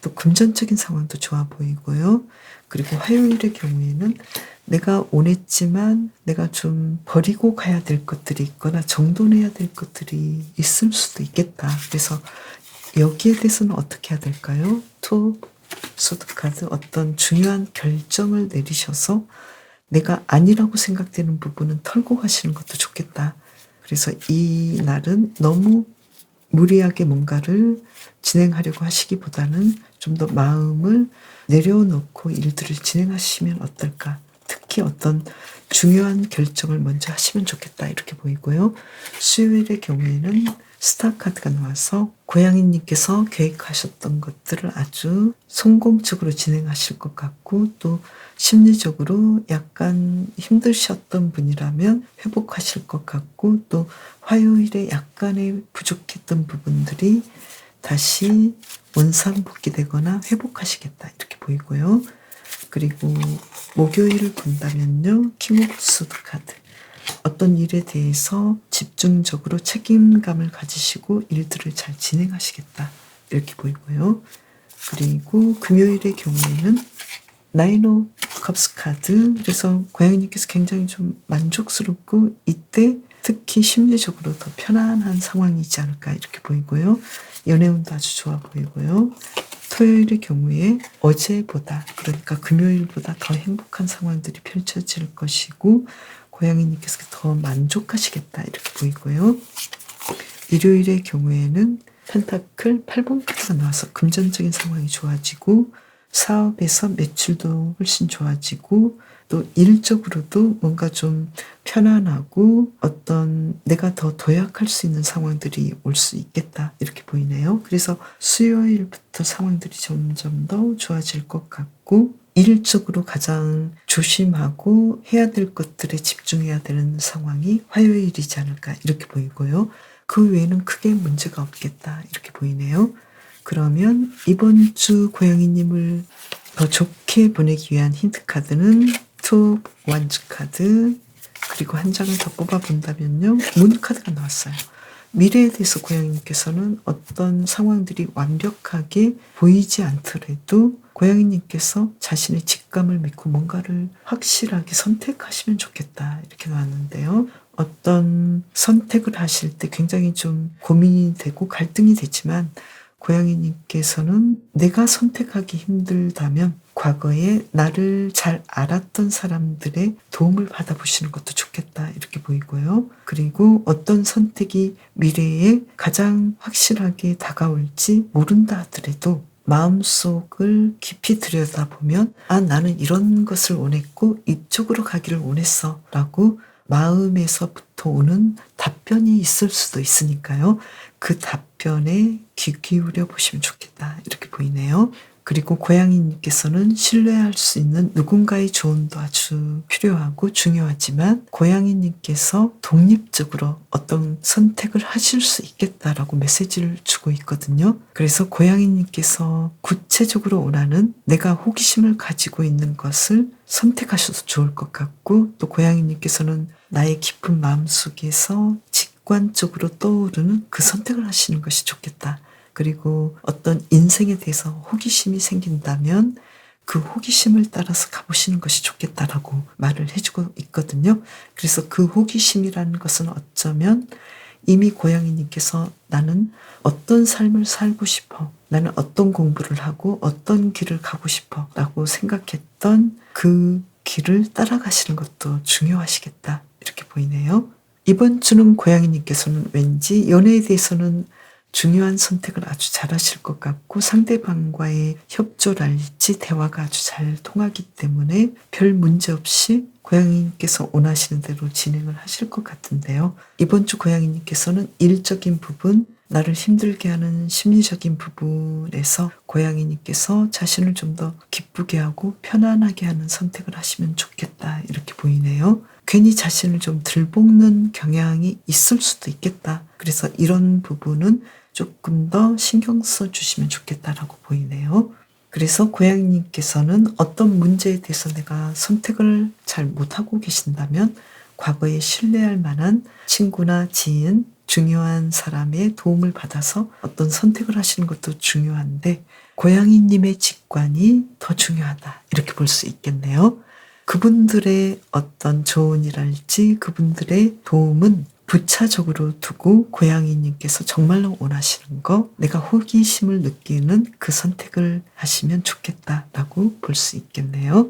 또 금전적인 상황도 좋아 보이고요. 그리고 화요일의 경우에는 내가 원했지만 내가 좀 버리고 가야 될 것들이 있거나 정돈해야 될 것들이 있을 수도 있겠다. 그래서 여기에 대해서는 어떻게 해야 될까요? 투 소드 카드. 어떤 중요한 결정을 내리셔서 내가 아니라고 생각되는 부분은 털고 가시는 것도 좋겠다. 그래서 이 날은 너무 무리하게 뭔가를 진행하려고 하시기보다는 좀 더 마음을 내려놓고 일들을 진행하시면 어떨까. 특히 어떤 중요한 결정을 먼저 하시면 좋겠다 이렇게 보이고요. 수요일의 경우에는 스타 카드가 나와서 고양이님께서 계획하셨던 것들을 아주 성공적으로 진행하실 것 같고 또 심리적으로 약간 힘드셨던 분이라면 회복하실 것 같고 또 화요일에 약간의 부족했던 부분들이 다시 원상복귀되거나 회복하시겠다 이렇게 보이고요. 그리고 목요일을 본다면요. 킹 오브 소드 카드. 어떤 일에 대해서 집중적으로 책임감을 가지시고 일들을 잘 진행하시겠다 이렇게 보이고요. 그리고 금요일의 경우에는 나인 오브 컵스 카드. 그래서 고양이님께서 굉장히 좀 만족스럽고 이때 특히 심리적으로 더 편안한 상황이지 않을까 이렇게 보이고요. 연애운도 아주 좋아 보이고요. 토요일의 경우에 어제보다 그러니까 금요일보다 더 행복한 상황들이 펼쳐질 것이고 고양이님께서 더 만족하시겠다 이렇게 보이고요. 일요일의 경우에는 펜타클 8번 카드가 나와서 금전적인 상황이 좋아지고 사업에서 매출도 훨씬 좋아지고 또 일적으로도 뭔가 좀 편안하고 어떤 내가 더 도약할 수 있는 상황들이 올 수 있겠다 이렇게 보이네요. 그래서 수요일부터 상황들이 점점 더 좋아질 것 같고 일적으로 가장 조심하고 해야 될 것들에 집중해야 되는 상황이 화요일이지 않을까 이렇게 보이고요. 그 외에는 크게 문제가 없겠다 이렇게 보이네요. 그러면 이번 주 고양이님을 더 좋게 보내기 위한 힌트 카드는 투 원즈 카드 그리고 한 장을 더 뽑아본다면요. 문 카드가 나왔어요. 미래에 대해서 고양이님께서는 어떤 상황들이 완벽하게 보이지 않더라도 고양이님께서 자신의 직감을 믿고 뭔가를 확실하게 선택하시면 좋겠다 이렇게 나왔는데요. 어떤 선택을 하실 때 굉장히 좀 고민이 되고 갈등이 되지만 고양이님께서는 내가 선택하기 힘들다면 과거에 나를 잘 알았던 사람들의 도움을 받아보시는 것도 좋겠다 이렇게 보이고요. 그리고 어떤 선택이 미래에 가장 확실하게 다가올지 모른다 하더라도 마음속을 깊이 들여다보면 나는 이런 것을 원했고 이쪽으로 가기를 원했어 라고 마음에서부터 오는 답변이 있을 수도 있으니까요. 그 답변에 귀 기울여 보시면 좋겠다 이렇게 보이네요. 그리고 고양이님께서는 신뢰할 수 있는 누군가의 조언도 아주 필요하고 중요하지만 고양이님께서 독립적으로 어떤 선택을 하실 수 있겠다라고 메시지를 주고 있거든요. 그래서 고양이님께서 구체적으로 원하는 내가 호기심을 가지고 있는 것을 선택하셔도 좋을 것 같고 또 고양이님께서는 나의 깊은 마음속에서 직관적으로 떠오르는 그 선택을 하시는 것이 좋겠다. 그리고 어떤 인생에 대해서 호기심이 생긴다면 그 호기심을 따라서 가보시는 것이 좋겠다라고 말을 해주고 있거든요. 그래서 그 호기심이라는 것은 어쩌면 이미 고양이님께서 나는 어떤 삶을 살고 싶어, 나는 어떤 공부를 하고 어떤 길을 가고 싶어 라고 생각했던 그 길을 따라가시는 것도 중요하시겠다 이렇게 보이네요. 이번 주는 고양이님께서는 왠지 연애에 대해서는 중요한 선택을 아주 잘 하실 것 같고 상대방과의 협조랄지 대화가 아주 잘 통하기 때문에 별 문제 없이 고양이님께서 원하시는 대로 진행을 하실 것 같은데요. 이번 주 고양이님께서는 일적인 부분, 나를 힘들게 하는 심리적인 부분에서 고양이님께서 자신을 좀 더 기쁘게 하고 편안하게 하는 선택을 하시면 좋겠다 이렇게 보이네요. 괜히 자신을 좀 들볶는 경향이 있을 수도 있겠다. 그래서 이런 부분은 조금 더 신경 써주시면 좋겠다라고 보이네요. 그래서 고양이님께서는 어떤 문제에 대해서 내가 선택을 잘 못하고 계신다면 과거에 신뢰할 만한 친구나 지인, 중요한 사람의 도움을 받아서 어떤 선택을 하시는 것도 중요한데 고양이님의 직관이 더 중요하다 이렇게 볼 수 있겠네요. 그분들의 어떤 조언이랄지 그분들의 도움은 부차적으로 두고 고양이님께서 정말로 원하시는 거, 내가 호기심을 느끼는 그 선택을 하시면 좋겠다라고 볼 수 있겠네요.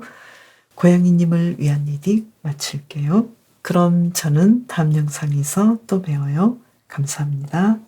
고양이님을 위한 리딩 마칠게요. 그럼 저는 다음 영상에서 또 봬요. 감사합니다.